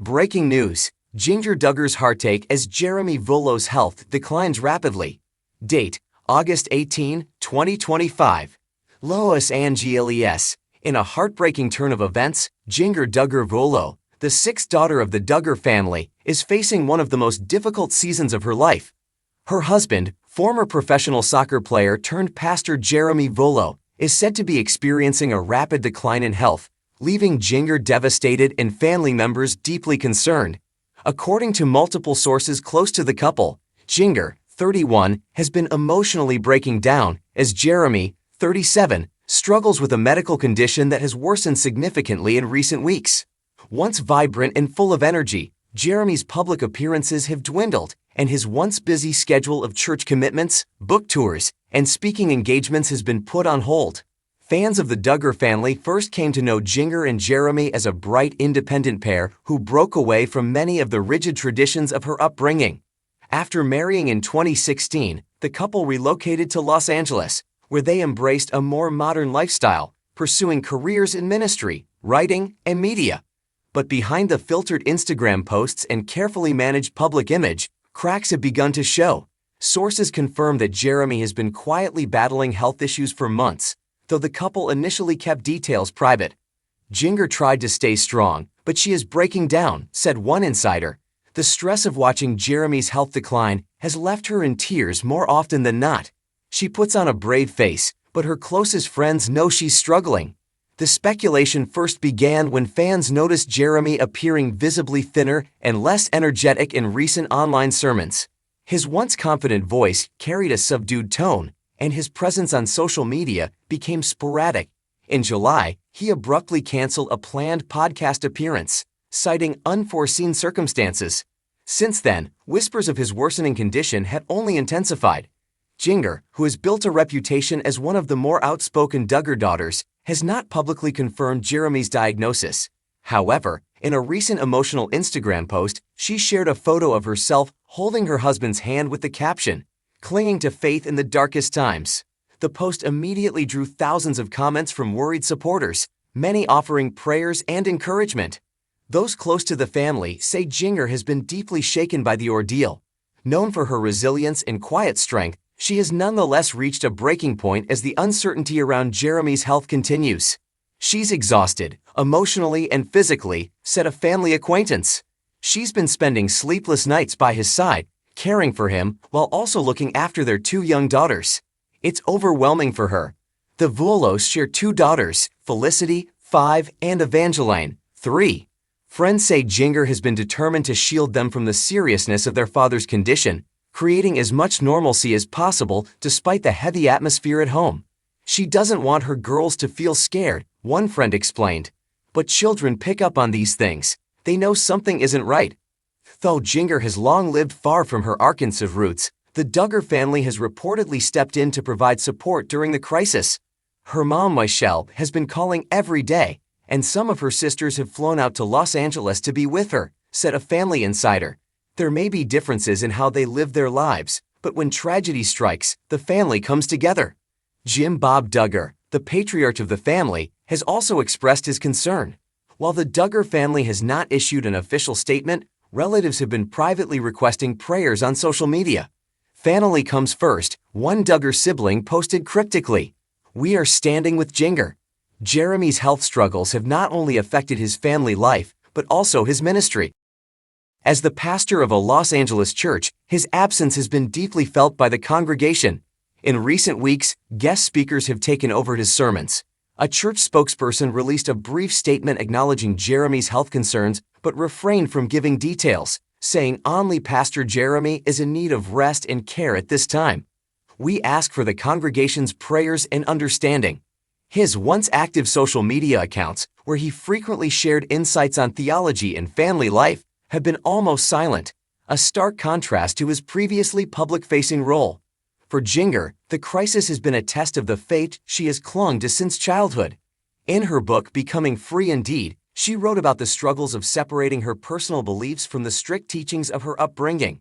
Breaking news. Jinger Duggar's heartache as Jeremy Vuolo's health declines rapidly. Date, August 18, 2025. Los Angeles. In a heartbreaking turn of events, Jinger Duggar Vuolo, the sixth daughter of the Duggar family, is facing one of the most difficult seasons of her life. Her husband, former professional soccer player turned pastor Jeremy Vuolo, is said to be experiencing a rapid decline in health, leaving Jinger devastated and family members deeply concerned. According to multiple sources close to the couple, Jinger, 31, has been emotionally breaking down as Jeremy, 37, struggles with a medical condition that has worsened significantly in recent weeks. Once vibrant and full of energy, Jeremy's public appearances have dwindled, and his once busy schedule of church commitments, book tours, and speaking engagements has been put on hold. Fans of the Duggar family first came to know Jinger and Jeremy as a bright, independent pair who broke away from many of the rigid traditions of her upbringing. After marrying in 2016, the couple relocated to Los Angeles, where they embraced a more modern lifestyle, pursuing careers in ministry, writing, and media. But behind the filtered Instagram posts and carefully managed public image, cracks have begun to show. Sources confirm that Jeremy has been quietly battling health issues for months, though the couple initially kept details private. Jinger tried to stay strong, but she is breaking down, said one insider. The stress of watching Jeremy's health decline has left her in tears more often than not. She puts on a brave face, but her closest friends know she's struggling. The speculation first began when fans noticed Jeremy appearing visibly thinner and less energetic in recent online sermons. His once confident voice carried a subdued tone, and his presence on social media became sporadic. In July, he abruptly canceled a planned podcast appearance, citing unforeseen circumstances. Since then, whispers of his worsening condition have only intensified. Jinger, who has built a reputation as one of the more outspoken Duggar daughters, has not publicly confirmed Jeremy's diagnosis. However, in a recent emotional Instagram post, she shared a photo of herself holding her husband's hand with the caption, "Clinging to faith in the darkest times." The post immediately drew thousands of comments from worried supporters, many offering prayers and encouragement. Those close to the family say Jinger has been deeply shaken by the ordeal. Known for her resilience and quiet strength, she has nonetheless reached a breaking point as the uncertainty around Jeremy's health continues. "She's exhausted, emotionally and physically," said a family acquaintance. She's been spending sleepless nights by his side, caring for him while also looking after their two young daughters. It's overwhelming for her. The Vuolos share two daughters, Felicity, 5, and Evangeline, 3. Friends say Jinger has been determined to shield them from the seriousness of their father's condition, creating as much normalcy as possible despite the heavy atmosphere at home. "She doesn't want her girls to feel scared," one friend explained. "But children pick up on these things. They know something isn't right." Though Jinger has long lived far from her Arkansas roots, the Duggar family has reportedly stepped in to provide support during the crisis. Her mom, Michelle, has been calling every day, and some of her sisters have flown out to Los Angeles to be with her, said a family insider. There may be differences in how they live their lives, but when tragedy strikes, the family comes together. Jim Bob Duggar, the patriarch of the family, has also expressed his concern. While the Duggar family has not issued an official statement, relatives have been privately requesting prayers on social media. "Family comes first," one Duggar sibling posted cryptically. "We are standing with Jinger." Jeremy's health struggles have not only affected his family life, but also his ministry. As the pastor of a Los Angeles church, his absence has been deeply felt by the congregation. In recent weeks, guest speakers have taken over his sermons. A church spokesperson released a brief statement acknowledging Jeremy's health concerns but refrained from giving details, saying only Pastor Jeremy is in need of rest and care at this time. "We ask for the congregation's prayers and understanding." His once active social media accounts, where he frequently shared insights on theology and family life, have been almost silent, a stark contrast to his previously public-facing role. For Jinger, the crisis has been a test of the faith she has clung to since childhood. In her book, Becoming Free Indeed, she wrote about the struggles of separating her personal beliefs from the strict teachings of her upbringing.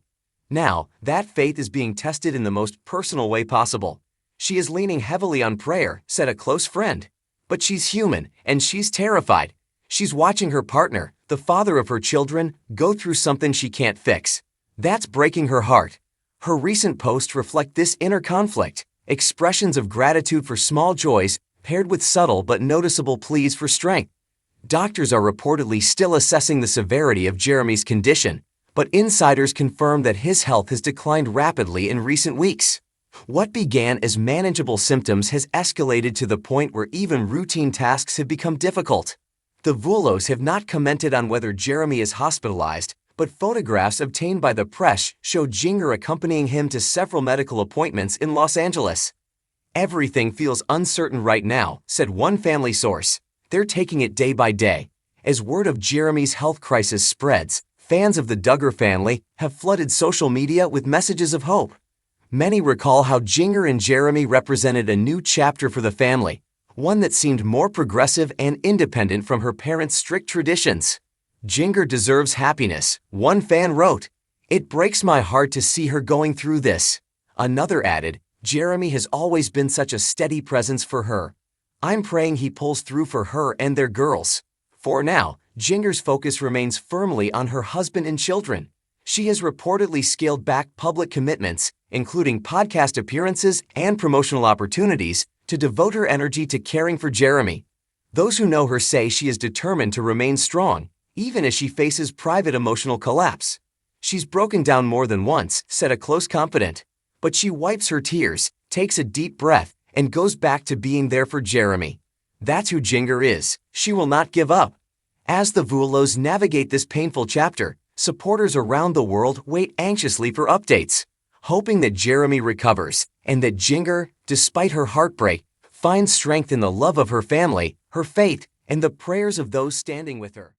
Now, that faith is being tested in the most personal way possible. "She is leaning heavily on prayer," said a close friend. "But she's human, and she's terrified. She's watching her partner, the father of her children, go through something she can't fix. That's breaking her heart. Her recent posts reflect this inner conflict, expressions of gratitude for small joys paired with subtle but noticeable pleas for strength. Doctors are reportedly still assessing the severity of Jeremy's condition, but insiders confirm that his health has declined rapidly in recent weeks. What began as manageable symptoms has escalated to the point where even routine tasks have become difficult. The Vuolos have not commented on whether Jeremy is hospitalized, but photographs obtained by the press show JINGER accompanying him to several medical appointments in Los Angeles. "Everything feels uncertain right now," said one family source. "They're taking it day by day." As word of Jeremy's health crisis spreads, fans of the Duggar family have flooded social media with messages of hope. Many recall how JINGER and Jeremy represented a new chapter for the family, one that seemed more progressive and independent from her parents' strict traditions. "JINGER deserves happiness," one fan wrote. "It breaks my heart to see her going through this." Another added, "Jeremy has always been such a steady presence for her. I'm praying he pulls through for her and their girls." For now, JINGER's focus remains firmly on her husband and children. She has reportedly scaled back public commitments, including podcast appearances and promotional opportunities, to devote her energy to caring for Jeremy. Those who know her say she is determined to remain strong, even as she faces private emotional collapse. "She's broken down more than once," said a close confidant. "But she wipes her tears, takes a deep breath, and goes back to being there for Jeremy." That's who JINGER is. She will not give up. As the Vuolos navigate this painful chapter, supporters around the world wait anxiously for updates, hoping that Jeremy recovers and that JINGER, despite her heartbreak, finds strength in the love of her family, her faith, and the prayers of those standing with her.